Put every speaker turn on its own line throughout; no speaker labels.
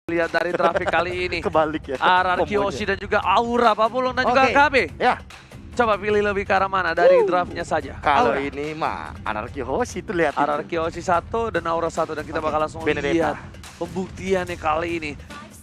Lihat dari traffic kali ini.
Kebalik ya.
RRQ
kombonya.
Oshi dan juga Aura, Pak Pulung dan juga
Oke.
KB.
Ya,
Coba pilih lebih ke arah mana dari draftnya saja.
kalau
Aura.
ini mah Anarki Hoshi itu lihat.
RRQ Oshi 1 dan Aura 1 dan kita
Oke.
bakal langsung
Benedetta.
lihat pembuktiannya kali ini.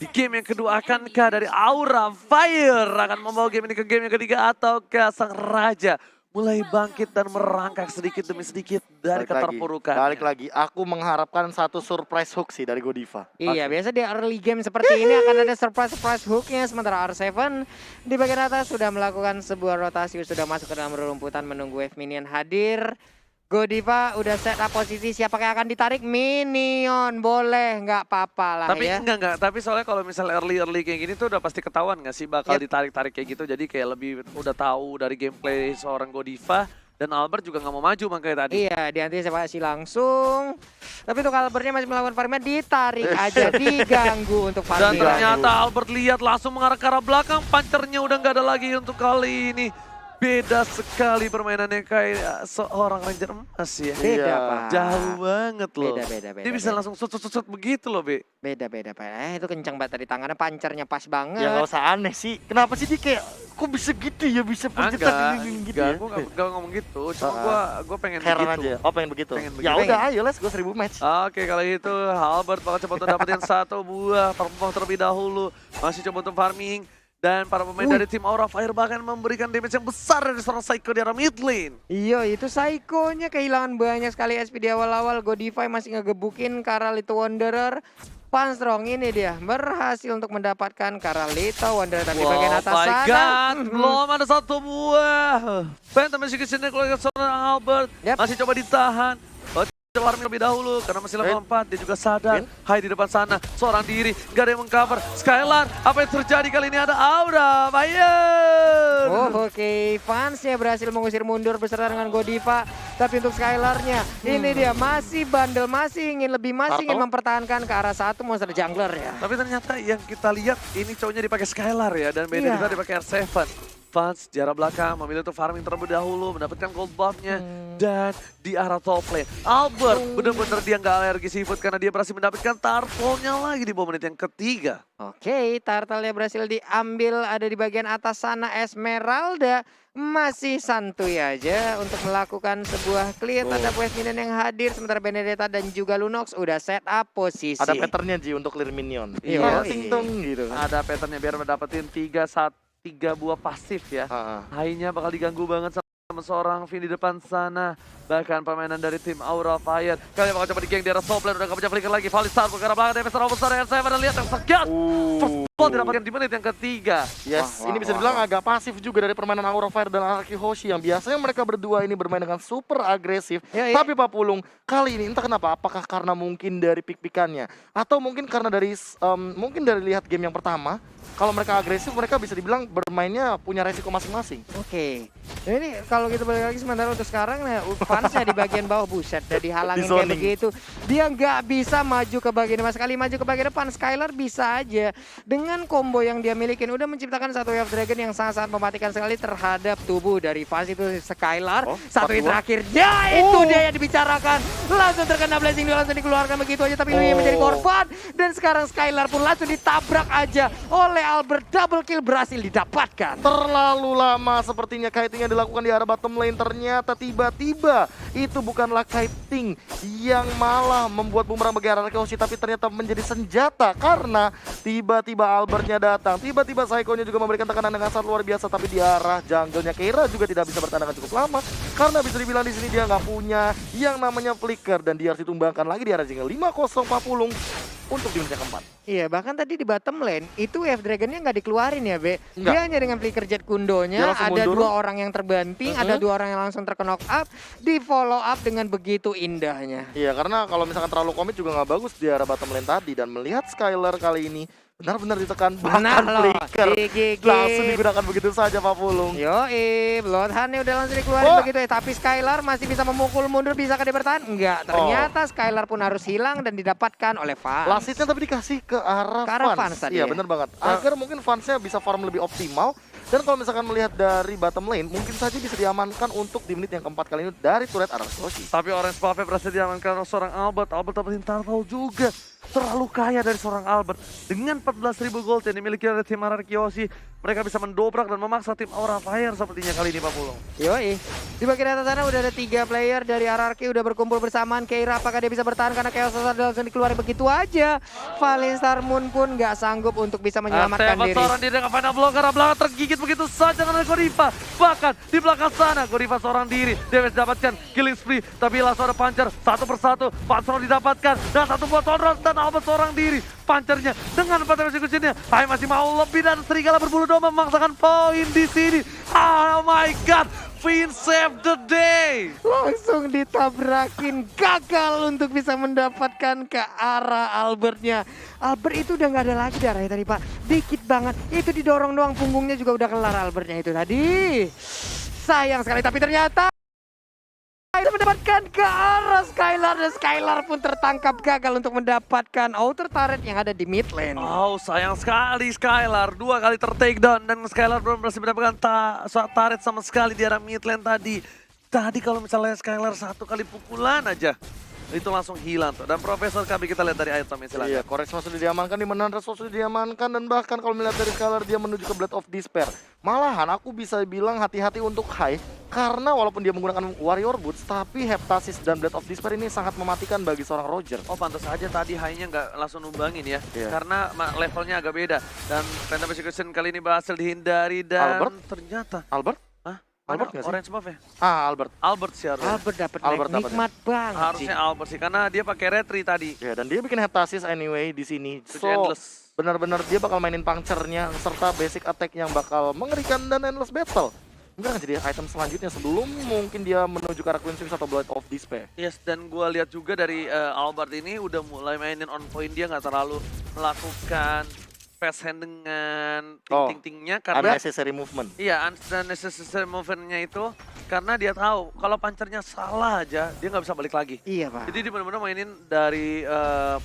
Di game yang kedua akankah dari Aura Fire akan membawa game ini ke game yang ketiga ataukah sang raja mulai bangkit dan merangkak sedikit demi sedikit dari keterpurukan.
Balik lagi, aku mengharapkan satu surprise hook sih dari Godiva.
Iya, biasa di early game seperti ini akan ada surprise hooknya. Sementara R7 di bagian atas sudah melakukan sebuah rotasi, sudah masuk ke dalam rumputan menunggu wave minion hadir. Godiva udah set up posisi, siapa yang akan ditarik? Minion, boleh, nggak apa-apa lah
Tapi
ya.
enggak, tapi soalnya kalau misalnya early kayak gini tuh udah pasti ketahuan nggak sih bakal
Yep.
ditarik-tarik kayak gitu. Jadi kayak lebih udah tahu dari gameplay seorang Godiva dan Albert juga nggak mau maju makanya tadi.
Iya, diantisipasi langsung. Tapi untuk Albertnya masih melakukan farmnya, ditarik aja, diganggu untuk
Dan
farming.
ternyata Albert lihat langsung mengarah ke arah belakang, punchernya udah nggak ada lagi untuk kali ini. Beda sekali permainannya kayak seorang Ranger emas ya.
Beda,
Iya.
Pak.
Jauh banget loh.
Beda.
Dia bisa langsung sut begitu loh, Be.
Beda, Pak. Itu kencang banget tadi tangannya, pancernya pas banget.
Ya nggak usah aneh sih. Kenapa sih dia kayak kok bisa gitu ya, bisa pencetak ini gitu ya?
Gue gak ngomong gitu. Cuma gue pengen
Heran
begitu.
aja. Oh, pengen begitu.
Pengen
Ya
begitu.
udah, ayo let's go 1000 match.
Oke, kalau itu Albert bakal coba untuk dapetin satu buah perempuan terlebih dahulu. Masih coba untuk farming. Dan para pemain dari tim Aura Fire bahkan memberikan damage yang besar dari seorang Psycho di arah mid lane.
Iya, itu Psycho-nya kehilangan banyak sekali SP di awal-awal. Godify masih ngegebukin Little Wanderer. Panstrong ini dia berhasil untuk mendapatkan Little Wanderer. Tapi bagian atas
my
sana.
God, belum ada satu buah. Phantom Execution keluarga seorang Albert.
Yap.
Masih coba ditahan. Coba farming lebih dahulu karena masih level 4. Dia juga sadar. Hai di depan sana, seorang diri. Gak ada yang mengcover. Skylar, apa yang terjadi kali ini ada Aura Fire.
Oh, oke. Fansnya berhasil mengusir mundur beserta dengan Godiva. Tapi untuk Skylarnya, ini dia masih bandel, masih ingin lebih, masih ingin mempertahankan ke arah satu monster jungler ya.
Tapi ternyata yang kita lihat ini cowoknya dipakai Skylar ya dan Benedetta dipakai R7. Fans jarak belakang memilih untuk farming terlebih dahulu mendapatkan gold buff-nya dan di arah top lane Albert bener-bener dia nggak alergi seafood karena dia berhasil mendapatkan turtle-nya lagi di bawah menit yang ketiga.
Oke, turtle-nya berhasil diambil, ada di bagian atas sana. Esmeralda masih santuy aja untuk melakukan sebuah clear. Ada wave minion yang hadir, sementara Benedetta dan juga Lunox udah set up posisi.
Ada patternnya Ji untuk clear minion.
Iya.
Ting-tong gitu.
Ada patternnya biar mendapetin 3 buah pasif ya. High-nya bakal diganggu banget sama seorang Vin di depan sana. Bahkan permainan dari tim Aura Fire. Kalian bakal coba digeng di arah top lane. Udah gak bisa flicker lagi. Valistar ke arah belakang. Defensor besar R7 dan lihat yang segat. First ball didapatkan di menit yang ketiga.
Yes, ini bisa dibilang agak pasif juga dari permainan Aura Fire dan Anarki Hoshi yang biasanya mereka berdua ini bermain dengan super agresif.
Ya.
Tapi Pak Pulung, kali ini entah kenapa, apakah karena mungkin dari pick-pickannya atau mungkin karena dari mungkin dari lihat game yang pertama, kalau mereka agresif mereka bisa dibilang bermainnya punya resiko masing-masing.
Oke. Nah ini kalau kita balik lagi sementara untuk sekarang, nah fansnya di bagian bawah, buset, udah dihalangin
Di
kayak
zoning.
begitu. Dia nggak bisa maju ke bagian depan. Sekali maju ke bagian depan, Skylar bisa aja. Dengan combo yang dia milikin, udah menciptakan satu wave dragon yang sangat-sangat mematikan sekali terhadap tubuh dari fans itu Skylar. Satu yang
4-2.
terakhir, ya itu dia yang dibicarakan. Langsung terkena blessing, dia langsung dikeluarkan begitu aja. Tapi Lui menjadi korban. Dan sekarang Skylar pun langsung ditabrak aja oleh Albert. Double kill berhasil didapatkan.
Terlalu lama sepertinya kiting yang dilakukan di arah bottom lane. Ternyata tiba-tiba itu bukanlah kiting yang malah membuat bumerang bagi Anarki Hoshi, tapi ternyata menjadi senjata karena tiba-tiba Albertnya datang. Tiba-tiba Psycho-nya juga memberikan tekanan dengan sangat luar biasa, tapi di arah jungle-nya Keira juga tidak bisa bertahan dengan cukup lama karena bisa dibilang di sini dia nggak punya yang namanya flicker dan dia harus ditumbangkan lagi di arah jungle 5-0 Pak Pulung untuk di menit yang keempat.
Iya, bahkan tadi di bottom lane itu wave dragonnya nggak dikeluarin ya, Be.
Nggak.
Dia hanya dengan flicker jet
Dia
kundonya,
langsung
ada
mundur.
2 orang yang terbanting, ada 2 orang yang langsung terknock up, di follow up dengan begitu indahnya.
Iya, karena kalau misalkan terlalu komit juga nggak bagus di arah bottom lane tadi. Dan melihat Skylar kali ini benar-benar ditekan, bahkan
loh,
flicker
GG.
langsung digunakan begitu saja Pak Pulung.
Yoi, Bloodhound-nya udah langsung dikeluarin begitu ya. Tapi Skylar masih bisa memukul mundur, bisakah dia bertahan? Enggak, ternyata Skylar pun harus hilang dan didapatkan oleh Fans.
Lasitnya tapi dikasih ke arah
Fans tadi
Iya,
ya.
bener banget. Agar mungkin fansnya bisa farm lebih optimal. Dan kalau misalkan melihat dari bottom lane, mungkin saja bisa diamankan untuk di menit yang keempat kali ini dari turret Anarki Hoshi.
Tapi Orange Buffet berhasil diamankan oleh seorang Albert. Albert dapetin turtle juga. terlalu kaya dari seorang Albert. Dengan 14.000 gold yang dimiliki oleh tim RRQ, mereka bisa mendobrak dan memaksa tim Aura Fire sepertinya kali ini Pak Pulung.
Yoi, di bagian atas sana udah ada 3 player dari RRQ udah berkumpul bersamaan. Keira apakah dia bisa bertahan karena Chaos langsung dikeluarin begitu aja. Valinstar Moon pun nggak sanggup untuk bisa menyelamatkan diri.
seorang diri dengan final blow karena belakang tergigit begitu saja dengan Gorifa. Bahkan di belakang sana Gorifa seorang diri. Deves dapatkan killing spree, tapi langsung ada puncher satu persatu. Pansor didapatkan dan satu buat Sonros dan Albert seorang diri. Punchernya dengan 4 executionnya. Hai masih mau lebih dan Serigala berbulu domba memaksakan poin di sini. Oh my god, Finn save the day.
Langsung ditabrakin, gagal untuk bisa mendapatkan ke arah Albertnya. Albert itu udah nggak ada lagi darahnya tadi Pak, dikit banget. Itu didorong doang, punggungnya juga udah kelar Albertnya itu tadi. Sayang sekali, tapi ternyata itu mendapatkan ke arah Skylar dan Skylar pun tertangkap gagal untuk mendapatkan outer turret yang ada di mid lane.
Oh sayang sekali Skylar, 2 kali ter-takedown dan Skylar belum berhasil mendapatkan turret sama sekali di arah mid lane tadi. Tadi kalau misalnya Skylar 1 kali pukulan aja, itu langsung hilang tuh. Dan Profesor KB kita lihat dari itemnya silakan.
Iya, Korex sudah diamankan, di Menandras sudah diamankan, dan bahkan kalau melihat dari Skylar dia menuju ke Blade of Despair. Malahan aku bisa bilang hati-hati untuk Hai, karena walaupun dia menggunakan Warrior Boots, tapi Heptasis dan Blade of Despair ini sangat mematikan bagi seorang Roger.
Oh pantas aja tadi high-nya nggak langsung numbangin ya,
Iya.
karena levelnya agak beda. Dan Phantom Execution kali ini berhasil dihindari dan
Albert?
ternyata
Albert?
Hah?
Albert
Mana
nggak sih?
Orange buff ya?
Albert.
Albert sih harusnya.
Albert dapat
Albert dapat,
nikmat banget sih.
Harusnya Albert sih, karena dia pakai retri tadi.
Ya, dan dia bikin Heptasis anyway di sini.
Itu
So,
endless.
benar-benar dia bakal mainin puncture-nya serta basic attack yang bakal mengerikan dan endless battle. Mungkin akan jadi item selanjutnya sebelum mungkin dia menuju ke arah Queen Swings atau Blade of Despair.
Yes, dan gua lihat juga dari Albert ini udah mulai mainin on point, dia nggak terlalu melakukan fast hand dengan ting-ting-tingnya karena
Unnecessary movement.
iya, unnecessary movement-nya itu karena dia tahu kalau pancernya salah aja dia nggak bisa balik lagi.
Iya Pak.
Jadi dia benar-benar mainin dari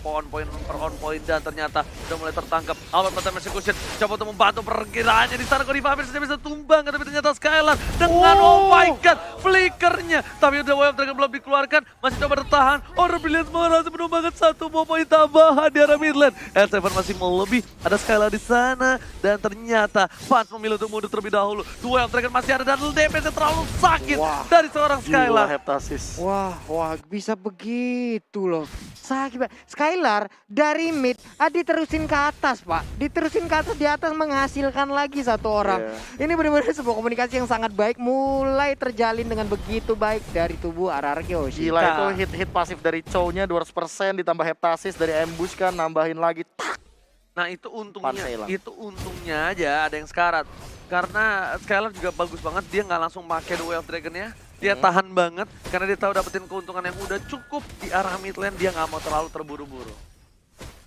on point per on point dan ternyata udah mulai tertangkap. Albert Phantom Execution coba untuk membantu perkiraannya di sana. Gorifa hampir saja bisa tumbang, tapi ternyata Skylar dengan oh my god flickernya. Tapi udah Wave Dragon belum dikeluarkan, masih coba bertahan. Order Brilliance berhasil menumbangkan 1 poin tambahan di arah mid lane. L7 masih mau lebih, ada Skylar di sana dan ternyata Fans memilih untuk mundur terlebih dahulu. Wave Dragon masih ada dan DPS terlalu sakit dari seorang Skylar.
Gila Heptasis.
Wah, bisa begitu loh. Sakit Pak. Skylar dari mid, diterusin ke atas Pak. Diterusin ke atas, di atas menghasilkan lagi 1 orang. Ini benar-benar sebuah komunikasi yang sangat baik. Mulai terjalin dengan begitu baik dari tubuh RRQ.
Gila itu hit pasif dari Chow-nya 200% ditambah Heptasis dari ambush kan nambahin lagi. Tak.
Nah itu
Pansnya hilang.
untungnya aja ada yang sekarat. Karena Skylar juga bagus banget, dia nggak langsung pakai The Way of Dragon-nya. Dia tahan banget, karena dia tahu dapetin keuntungan yang udah cukup di arah mid lane, dia nggak mau terlalu terburu-buru.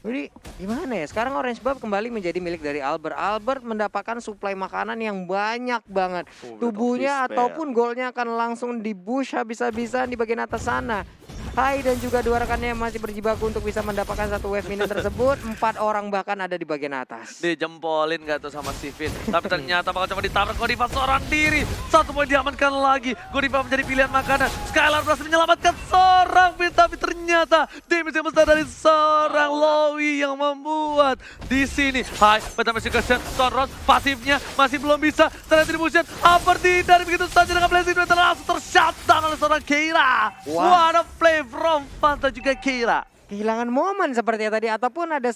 Jadi gimana ya, sekarang Orange Buff kembali menjadi milik dari Albert. Albert mendapatkan suplai makanan yang banyak banget. Tubuhnya ataupun golnya akan langsung di-push habis-habisan di bagian atas sana. Hai dan juga 2 rekannya yang masih berjibaku untuk bisa mendapatkan 1 wave minion tersebut. 4 orang bahkan ada di bagian atas.
Dijempolin gak tuh sama si Finn. Tapi ternyata bakal coba ditabrak Godiva seorang diri. 1 poin diamankan lagi. Godiva menjadi pilihan makanan. Skylar berhasil menyelamatkan seorang Finn. Tapi ternyata damage yang besar dari seorang Lowy yang membuat di sini. Hai, Phantom Execution, Sonros pasifnya masih belum bisa. Retribution, Aperti dari begitu saja dengan Blazing Duel langsung tershutdown oleh seorang Keira. What a play from Fanta juga Keira.
Kehilangan momen sepertinya tadi, ataupun ada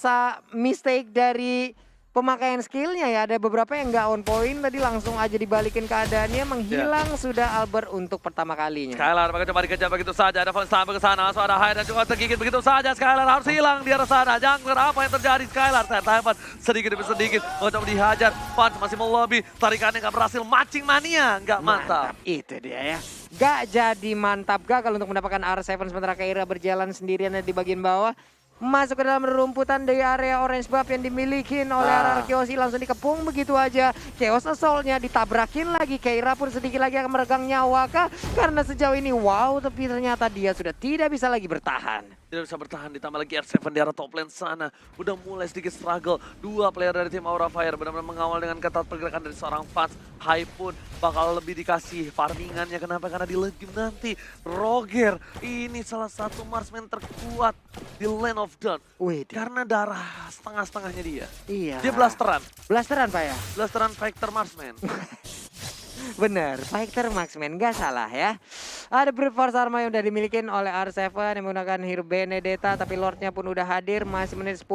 mistake dari pemakaian skillnya ya. Ada beberapa yang nggak on point tadi, langsung aja dibalikin keadaannya, menghilang sudah Albert untuk pertama kalinya.
Skylar bakal coba dikejar begitu saja, ada Von sampai ke sana, langsung ada Hai dan juga tergigit begitu saja. Skylar harus hilang di arah sana. Jungler apa yang terjadi? Skylar tahan sedikit demi sedikit, mau coba dihajar. Von masih mau lobby, tarikannya nggak berhasil, matching mania nggak mantap.
Itu dia ya. Gak jadi mantap gagal untuk mendapatkan R7, sementara Keira berjalan sendirian di bagian bawah. Masuk ke dalam rerumputan dari area Orange Buff yang dimiliki oleh RRQ, langsung dikepung begitu aja. Chaos Assault-nya ditabrakin lagi. Keira pun sedikit lagi akan meregang nyawa kah? Karena sejauh ini wow, tapi ternyata dia sudah tidak bisa lagi bertahan.
Tidak bisa bertahan, ditambah lagi R7 di arah top lane sana. Udah mulai sedikit struggle. 2 player dari tim Aura Fire benar-benar mengawal dengan ketat pergerakan dari seorang Fans. Hai pun bakal lebih dikasih farmingannya. Kenapa? Karena di late game nanti Roger ini salah satu marksman terkuat di Land of cooldown.
Wih,
Karena darah setengah-setengahnya dia.
iya.
Dia blasteran.
Blasteran Pak ya?
Blasteran Fighter Marksman.
Bener, Fighter Marksman, gak salah ya. Ada Brute Force Armor yang udah dimiliki oleh R7 yang menggunakan Hero Benedetta, tapi Lordnya pun udah hadir, masih menit 10.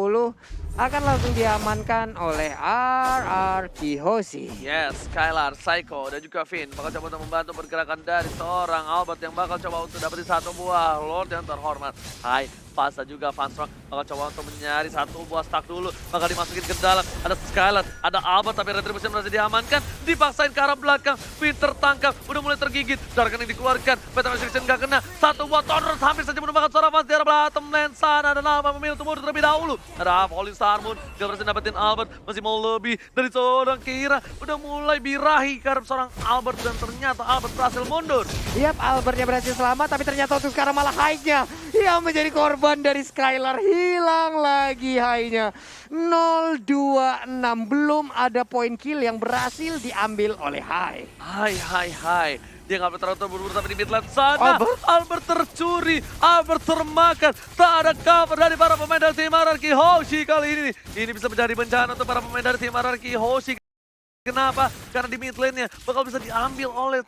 Akan langsung diamankan oleh RR Kihoshi.
Yes, Skylar, Psycho, dan juga Finn bakal coba untuk membantu pergerakan dari seorang Albert yang bakal coba untuk dapetin satu buah Lord yang terhormat. Hai, Fasa juga Fansrock bakal coba untuk mencari satu buah stack dulu. Bakal dimasukin ke dalam, ada Skylar, ada Albert, tapi Retribution berhasil diamankan. Dipaksain ke arah belakang, Finn tertangkap, udah mulai tergigit. Darah yang dikeluarkan, Peter Restriction gak kena. Satu buah Thunderous hampir saja menumbangkan seorang Fans di arah bottom lane sana. Dan Alpha memilih untuk mundur terlebih dahulu. Ada Falling Star Moon, gak berhasil dapetin Albert, masih mau lebih dari seorang Kira. Udah mulai birahi karena seorang Albert dan ternyata Albert berhasil mundur.
Yap, Albertnya berhasil selamat, tapi ternyata untuk sekarang malah high-nya yang menjadi korban dari Skylar. Hilang lagi high-nya. 0-2-6, belum ada poin kill yang berhasil diambil oleh Hai.
Hai. Dia nggak terlalu terburu-buru tapi di mid lane sana. Albert tercuri, Albert termakan. Tak ada cover dari para pemain dari tim RR Kihoshi kali ini. Ini bisa menjadi bencana untuk para pemain dari tim RR Kihoshi. Kenapa? Karena di mid lane-nya bakal bisa diambil oleh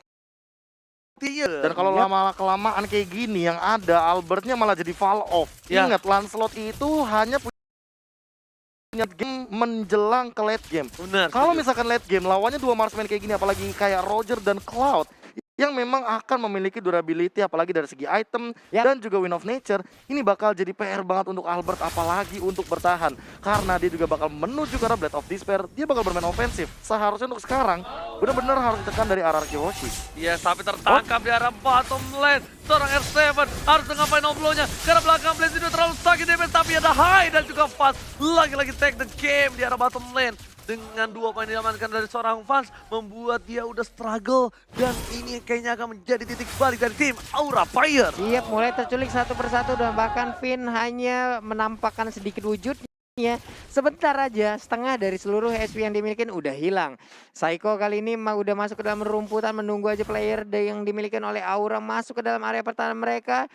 Dan kalau lama-kelamaan kayak gini yang ada Albertnya malah jadi fall off.
Ya.
Ingat, Lancelot itu hanya punya game menjelang ke late game.
benar.
Kalau misalkan late game lawannya dua marksman kayak gini, apalagi kayak Roger dan Cloud yang memang akan memiliki durability apalagi dari segi item dan juga win of nature, ini bakal jadi PR banget untuk Albert apalagi untuk bertahan karena dia juga bakal menuju ke arah Blade of Despair. Dia bakal bermain ofensif. Seharusnya untuk sekarang benar-benar harus ditekan dari RR Kihoshi.
Iya, tapi tertangkap di arah bottom lane. Seorang R7 harus dengan final blow-nya karena belakang Blaze itu terlalu sakit damage, tapi ada High dan juga Fast lagi-lagi take the game di arah bottom lane. Dengan dua poin diamankan dari seorang Fans membuat dia udah struggle dan ini kayaknya akan menjadi titik balik dari tim Aura Fire.
Iya, mulai terculik satu persatu dan bahkan Finn hanya menampakkan sedikit wujudnya. Sebentar aja setengah dari seluruh HP yang dimiliki udah hilang. Psycho kali ini udah masuk ke dalam rumputan menunggu aja player yang dimiliki oleh Aura masuk ke dalam area pertahanan mereka.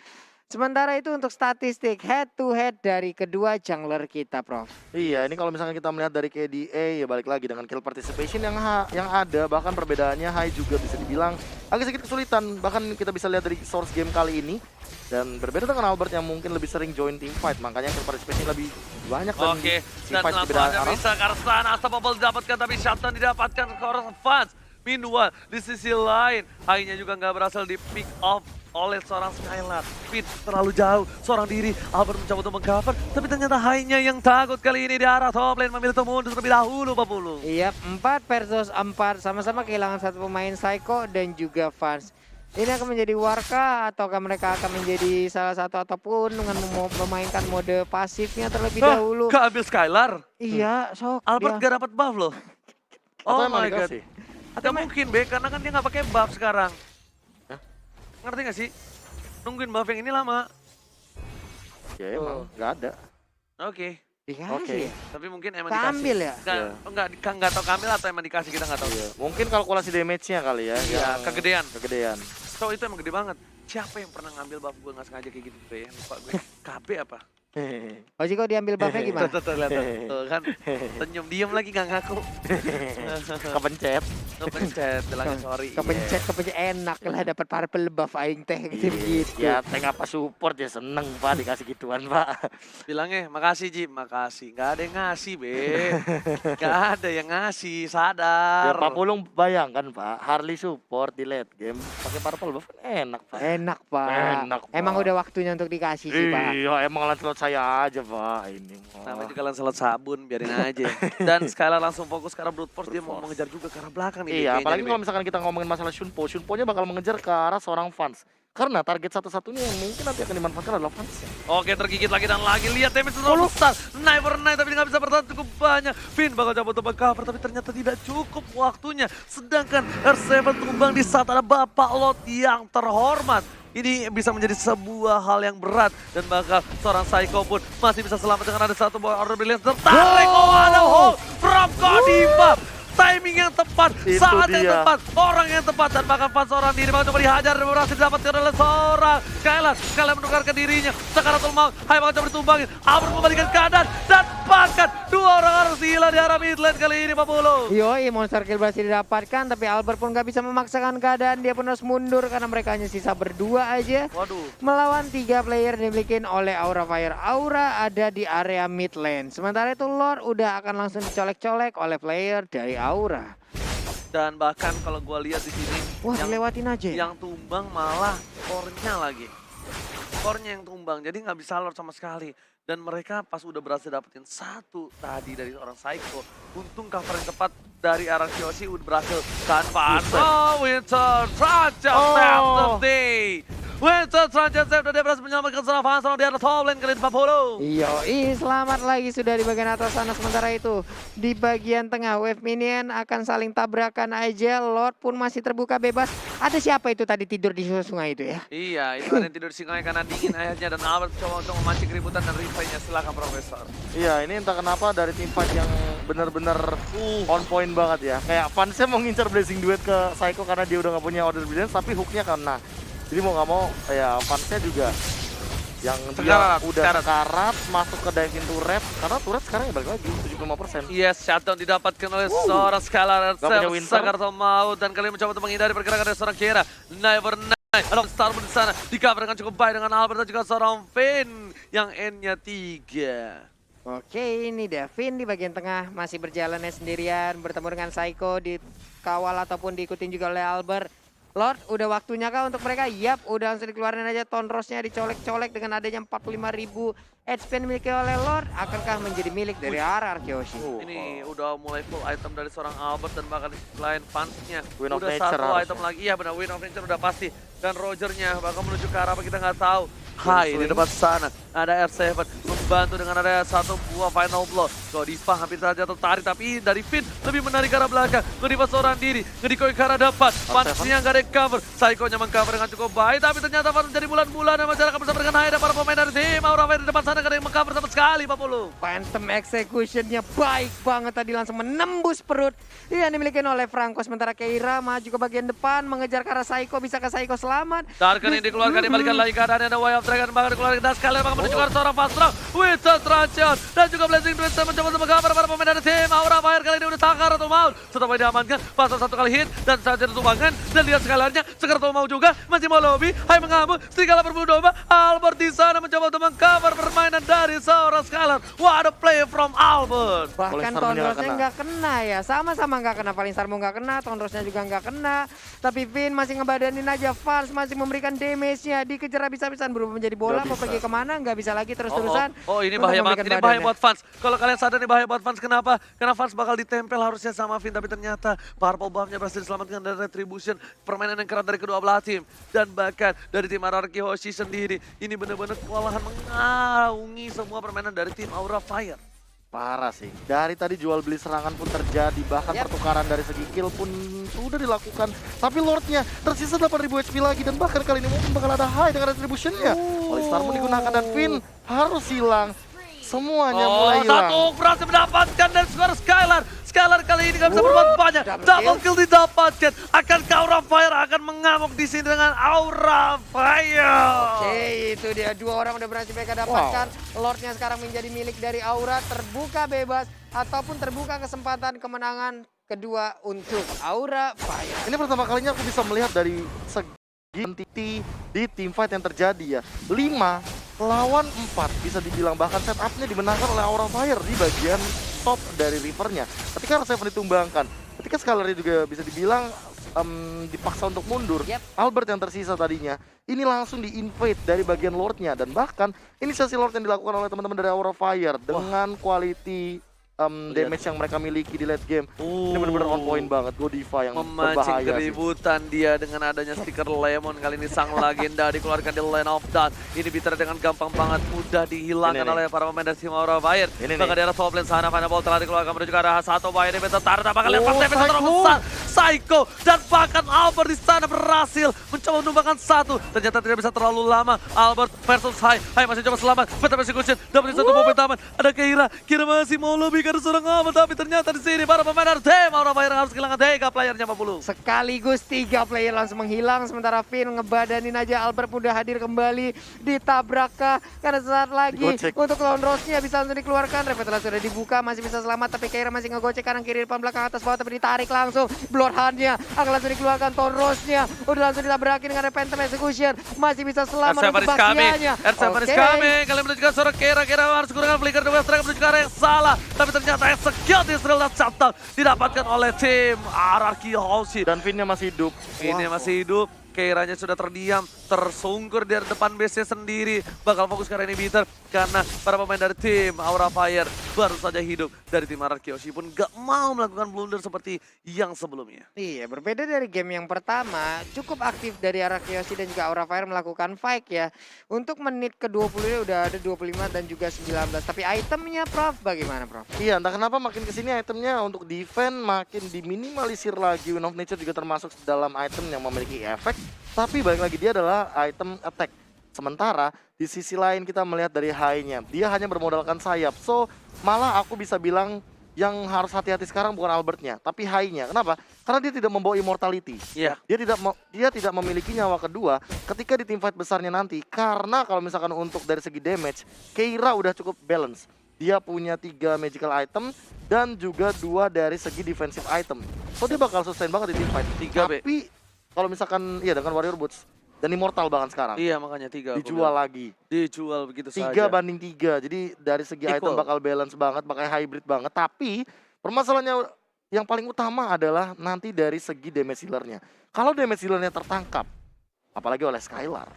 Sementara itu untuk statistik head to head dari kedua jungler kita, Prof.
Iya, ini kalau misalkan kita melihat dari KDA ya balik lagi dengan kill participation yang ada, bahkan perbedaannya High juga bisa dibilang agak sedikit kesulitan. Bahkan kita bisa lihat dari source game kali ini dan berbeda dengan Albert yang mungkin lebih sering join team fight, makanya kill participation lebih banyak dan
Oke,
team
dan
fight
langsung aja bisa ke arah sana. Astagfirullah didapatkan tapi shutdown didapatkan ke arah Fans. Meanwhile, di sisi lain, High-nya juga nggak berhasil di pick off oleh seorang Skylar. Fit terlalu jauh, seorang diri. Albert mencoba untuk mengcover, tapi ternyata High-nya yang takut kali ini di arah top lane memilih untuk mundur terlebih dahulu, Pak Pulu.
Iya, 4 versus 4, sama-sama kehilangan satu pemain Psycho dan juga Fans. Ini akan menjadi warkah ataukah mereka akan menjadi salah satu ataupun dengan memainkan mode pasifnya terlebih dahulu.
Keambil Skylar.
Iya, sok.
Albert gak dapat buff loh.
Atau
Oh
emang
my god.
dikasih?
Gak mungkin, Be, karena kan dia gak pakai buff sekarang. Ngerti gak sih? Nungguin buff yang ini lama.
Ya emang nggak ada.
Oke.
Dikasih
Oke.
ya?
Tapi mungkin emang
Keambil ya?
Enggak tahu kamil atau emang dikasih, kita nggak tahu.
Iya. Mungkin kalkulasi damage-nya kali ya.
Iya,
yang
kegedean.
Kegedean.
So itu emang gede banget. Siapa yang pernah ngambil buff gue nggak sengaja kayak gitu, Be? Lupa gue. KB apa?
Oji kok diambil buffnya gimana?
Tuh, lihat tuh kan. Senyum diem lagi nggak ngaku.
Kepencet.
Kepencet, bilangin sorry.
Kepencet enak lah dapat purple buff aing teh gitu.
Ya tank apa support ya seneng Pak dikasih gituan Pak.
Bilangnya makasih Ji, makasih. Nggak ada yang ngasih, Be. Nggak ada yang ngasih, sadar.
Ya Pak Pulung bayangkan Pak, Harley support di late game pakai purple buff kan enak Pak.
Enak, Pak.
Enak, Pak.
Emang udah waktunya untuk dikasih sih, Pak.
Iya emang Lancelot saya aja Pak ini.
Namanya juga Lancelot sabun, biarin aja. Dan Skylar langsung fokus ke arah Brute Force, dia mau mengejar juga ke arah belakang nih.
Iya,
DP-nya
apalagi
nih,
kalau
Be.
misalkan kita ngomongin masalah Shunpo-nya bakal mengejar ke arah seorang Fans. Karena target satu-satunya yang mungkin nanti akan dimanfaatkan adalah Fans.
Oke, tergigit lagi dan lagi. Lihat damage terlalu besar. Sniper naik tapi nggak bisa bertahan cukup banyak. Finn bakal coba untuk cover tapi ternyata tidak cukup waktunya. Sedangkan R7 tumbang di saat ada Bapak Lot yang terhormat. Ini bisa menjadi sebuah hal yang berat dan bakal seorang Psycho pun masih bisa selamat dengan ada satu buah Order Brilliance tertarik. Oh, ada hold from Godiva. Timing timing yang tepat,
Itu
saat yang
dia.
tepat, orang yang tepat, dan bahkan fans seorang diri bakal coba dihajar dan berhasil didapatkan oleh seorang Skylar. Skylar menukarkan dirinya, Sakaratul Maut, Hai bakal coba ditumbangin, Albert membalikan keadaan, dan bahkan dua orang harus hilang di arah mid lane kali ini, Pak Polo.
Yoi, monster kill berhasil didapatkan, tapi Albert pun gak bisa memaksakan keadaan, dia pun harus mundur karena mereka hanya sisa berdua aja.
Waduh.
Melawan 3 player dimiliki oleh Aura Fire. Aura ada di area mid lane. Sementara itu Lord udah akan langsung dicolek-colek oleh player dari Aura.
Dan bahkan kalau gua lihat di sini,
Wah, lewatin aja ya?
yang tumbang malah core-nya lagi. Core-nya yang tumbang, jadi nggak bisa Lord sama sekali. Dan mereka pas udah berhasil dapetin satu tadi dari orang Psycho, untung cover yang tepat dari arah Kyoshi udah berhasil tanpa Winter Trajan save the day. Winter Trajan save the day berhasil menyelamatkan seorang fans di atas top lane kali ini, Pak Polo.
Yoi, selamat lagi sudah di bagian atas sana. Sementara itu di bagian tengah wave minion akan saling tabrakan aja. Lord pun masih terbuka bebas. Ada siapa itu tadi tidur di sungai itu ya?
Iya, itu ada yang tidur di sungai karena dingin airnya, dan Albert coba untuk memancing keributan dan replaynya. Silakan Profesor.
Iya, ini entah kenapa dari tim fight yang benar-benar on point banget ya. Kayak fansnya mau ngincar Blazing Duet ke Psycho karena dia udah nggak punya Order Brilliance, tapi hooknya kena. Jadi mau nggak mau, ya fansnya juga yang dia udah sekarat masuk ke dive into red, karena turret sekarang ya balik lagi 75%.
Yes, shutdown didapatkan oleh seorang Skylar
Gak punya Winter.
Sakarto Maut, dan kali ini mencoba untuk menghindari pergerakan dari seorang Kira. Never Night, ada Starboard di sana, di cover dengan cukup baik dengan Albert dan juga seorang Finn yang N-nya 3.
Oke, ini Davin di bagian tengah masih berjalannya sendirian bertemu dengan Psycho, dikawal ataupun diikutin juga oleh Albert. Lord, udah waktunya kah untuk mereka? Yap, udah langsung dikeluarin aja Tonrosnya, dicolek-colek dengan adanya 45.000 HP yang dimiliki oleh Lord. Akankah menjadi milik dari arah Kyoshi?
Ini udah mulai full item dari seorang Albert, dan bahkan di selain fansnya
Win of
udah
Nature
satu
harusnya.
item lagi. Iya benar, Win of Nature udah pasti. Dan Rogernya bakal menuju ke arah apa kita nggak tahu. Hai, di depan sana ada R7 membantu dengan ada satu buah final blow. Godiva hampir saja tertarik, tapi dari Finn lebih menarik ke arah belakang. Godiva seorang diri, ngedikoi ke arah depan. Fansnya nggak ada yang cover, Psycho-nya mengcover dengan cukup baik, tapi ternyata Fans menjadi bulan-bulan dan masyarakat bersama dengan Hai dan para pemain dari tim Aura Fire di depan sana nggak ada yang mengcover sama sekali, Pak Polo.
Phantom Execution-nya baik banget tadi, langsung menembus perut. Yang dimiliki oleh Franco, sementara Keira maju ke bagian depan mengejar ke arah Psycho. Bisa ke Psycho selamat?
Darken ini dikeluarkan, dibalikan lagi keadaannya, ada Way of Dragon bahkan dikeluarkan, dan sekali bakal menuju ke arah seorang Fast Rock. Winter Trajan dan juga Blazing Duet mencoba untuk mengcover para pemain dari tim Aura Fire. Kali ini udah Sakaratul Maut, setelah diamankan, pasal satu kali hit dan saja ditumbangkan, dan lihat sekalarnya Sakaratul Maut juga masih mau lobby. Hai mengamuk, serigala berbulu domba. Albert di sana mencoba untuk mengcover permainan dari seorang Skylar. What a play from Albert.
Bahkan
Polestar
Tonrosnya
nggak
nggak kena ya, sama-sama nggak kena. Valinsarmu nggak kena, Tonrosnya juga nggak kena. Tapi Finn masih ngebadanin aja, Fans masih memberikan damage-nya, dikejar habis-habisan berubah menjadi bola. Mau pergi kemana? Nggak bisa lagi terus-terusan.
Oh, ini
untuk
bahaya banget,
memberikan
ini bahaya
badannya.
buat fans. Kalau kalian sadar ini bahaya buat fans, kenapa? Karena fans bakal ditempel harusnya sama Finn, tapi ternyata Purple Buff-nya berhasil diselamatkan dari Retribution. Permainan yang keras dari kedua belah tim. Dan bahkan dari tim RRQ Hoshi sendiri, ini benar-benar kewalahan mengaungi semua permainan dari tim Aura Fire.
Parah sih. Dari tadi jual beli serangan pun terjadi, bahkan pertukaran dari segi kill pun sudah dilakukan. Tapi Lordnya tersisa 8.000 HP lagi, dan bahkan kali ini mungkin bakal ada high dengan retribution-nya. Alistar pun digunakan dan Finn harus hilang. Semuanya mulai hilang.
Satu berhasil mendapatkan dan skor Skylar. Skylar kali ini gak bisa berbuat banyak. Double kill didapatkan. Akankah Aura Fire akan mengamuk di sini dengan Aura Fire?
Oke, itu dia, dua orang udah berhasil mereka dapatkan. Lordnya sekarang menjadi milik dari Aura, terbuka bebas ataupun terbuka kesempatan kemenangan kedua untuk Aura Fire.
Ini pertama kalinya aku bisa melihat dari segi entity di team fight yang terjadi ya. 5 lawan 4 bisa dibilang, bahkan setupnya dimenangkan oleh Aura Fire di bagian top dari rivernya. Ketika R7 ditumbangkan, ketika Skylar juga bisa dibilang dipaksa untuk mundur. Albert yang tersisa tadinya, ini langsung di-invade dari bagian Lordnya, dan bahkan inisiasi Lord yang dilakukan oleh teman-teman dari Aura Fire dengan quality damage yang mereka miliki di late game. Ini benar-benar on point banget. Godiva yang
memancing
berbahaya sih.
keributan dia dengan adanya stiker Lemon. Kali ini sang legenda dikeluarkan di Lane of Death. Ini bicara dengan gampang banget, mudah dihilangkan oleh para pemain dari tim Aura Fire. Bahkan di arah top lane sana, Final Ball telah dikeluarkan menuju ke arah satu bahaya ini bentar. Bakal lihat pas damage terlalu besar. Psycho dan bahkan Albert di sana berhasil mencoba menumbangkan satu. Ternyata tidak bisa terlalu lama. Albert versus Hai. Hai masih coba selamat. Betul execution. Dapat satu momen taman. Ada Kira masih mau lebih garis seorang aman, tapi ternyata di sini para pemain dari tim Aura Fire harus kehilangan 3 playernya 40.
Sekaligus 3 player langsung menghilang, sementara Finn ngebadanin aja. Albert udah hadir kembali, ditabrak kah? Karena saat lagi
Digocek.
untuk Lone Rose-nya bisa langsung dikeluarkan. Revitalize sudah dibuka, masih bisa selamat, tapi Keira masih ngegocek kanan kiri depan belakang atas bawah, tapi ditarik langsung. Bloodhound-nya akan langsung dikeluarkan. Lone Rose-nya udah langsung ditabrakin dengan Phantom Execution, masih bisa selamat
R7
untuk
is coming,
bagiannya.
R7 is coming. Kalian menunjukkan seorang Keira harus gunakan flicker the West Strike menuju ke arah yang salah. Tapi ternyata execute Israel dan shutdown didapatkan oleh tim RRQ Hoshi.
Dan Finn-nya masih hidup.
Ini masih hidup. Keiranya sudah terdiam, tersungkur di depan base-nya sendiri. Bakal fokus ke arah inhibitor karena para pemain dari tim Aura Fire baru saja hidup. Dari tim RRQ Hoshi pun gak mau melakukan blunder seperti yang sebelumnya.
Iya, berbeda dari game yang pertama, cukup aktif dari RRQ Hoshi dan juga Aura Fire melakukan fight ya. Untuk menit ke-20 udah ada 25 dan juga 19. Tapi itemnya Prof, bagaimana Prof?
Iya, entah kenapa makin kesini itemnya untuk defense makin diminimalisir lagi. Wind of Nature juga termasuk dalam item yang memiliki efek. Tapi balik lagi dia adalah item attack. Sementara di sisi lain kita melihat dari high-nya. Dia hanya bermodalkan sayap. So malah aku bisa bilang yang harus hati-hati sekarang bukan Albertnya, tapi high-nya. Kenapa? Karena dia tidak membawa immortality.
Iya.
Dia tidak memiliki nyawa kedua ketika di teamfight besarnya nanti. Karena kalau misalkan untuk dari segi damage, Keira udah cukup balance. Dia punya 3 magical item dan juga 2 dari segi defensive item. So dia bakal sustain banget di teamfight.
3
Tapi kalau misalkan iya dengan Warrior Boots dan Immortal bahkan sekarang
Iya makanya 3.
dijual lagi.
Dijual begitu
3
saja.
banding 3. Jadi dari segi item
Equal.
bakal balance banget, bakal hybrid banget. Tapi permasalahannya yang paling utama adalah nanti dari segi damage healer-nya. Kalau damage healer-nya tertangkap, apalagi oleh Skylar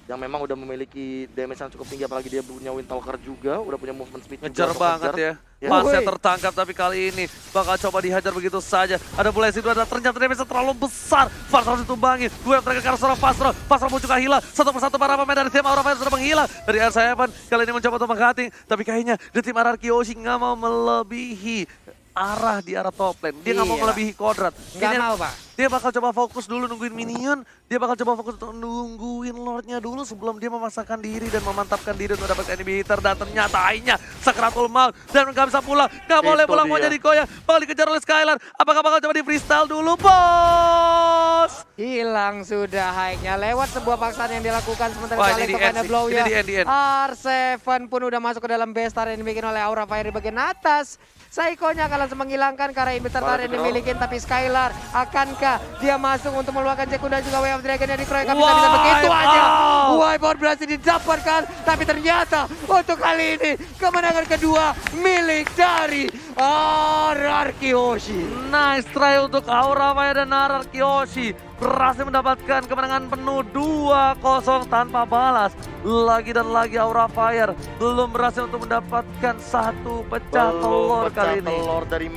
yang memang udah memiliki damage yang cukup tinggi, apalagi dia punya Windtalker juga, udah punya movement speed
Ngejar
juga untuk
banget
ngejar.
ya.
Ya.
Masnya
Woi.
tertangkap tapi kali ini bakal coba dihajar begitu saja. Ada Blaze itu ada ternyata damage terlalu besar. Fast harus ditumbangi. Dua mereka ke arah seorang Fastro. Fastro pun juga hilang. Satu persatu para pemain dari tim Aura Fire sudah menghilang. Dari R7 kali ini mencoba untuk mengcutting. Tapi kayaknya di tim RRQ Hoshi nggak mau melebihi arah di arah top lane. Dia nggak mau
Iya.
melebihi kodrat.
Nggak
Ini
mau, Pak.
dia bakal coba fokus dulu nungguin minion. Dia bakal coba fokus untuk nungguin lordnya dulu sebelum dia memasakkan diri dan memantapkan diri untuk dapatkan inhibitor. Dan ternyata akhirnya Sakratul Maut dan nggak bisa pulang. Nggak boleh
Itu
pulang, mau
dia.
jadi koya. Bakal dikejar oleh Skylar. Apakah bakal coba di freestyle dulu, bos?
Hilang sudah high-nya lewat sebuah paksaan yang dilakukan sementara
Wah,
kali
ini di
ke
end sih.
blow
Ini
ya.
di end.
R7 pun udah masuk ke dalam base yang dibikin oleh Aura Fire di bagian atas. Saikonya akan langsung menghilangkan karena inhibitor yang dimiliki, tapi Skylar akankah dia masuk untuk meluangkan Jakku dan juga Way of Dragon yang dikeroyok bisa begitu aja. Wipeout berhasil didapatkan, tapi ternyata untuk kali ini kemenangan kedua milik dari RRQ Hoshi.
Nice try untuk Aura Fire dan RRQ Hoshi. Berhasil mendapatkan kemenangan penuh 2-0 tanpa balas. Lagi dan lagi Aura Fire belum berhasil untuk mendapatkan satu pecah telur kali ini.
telur dari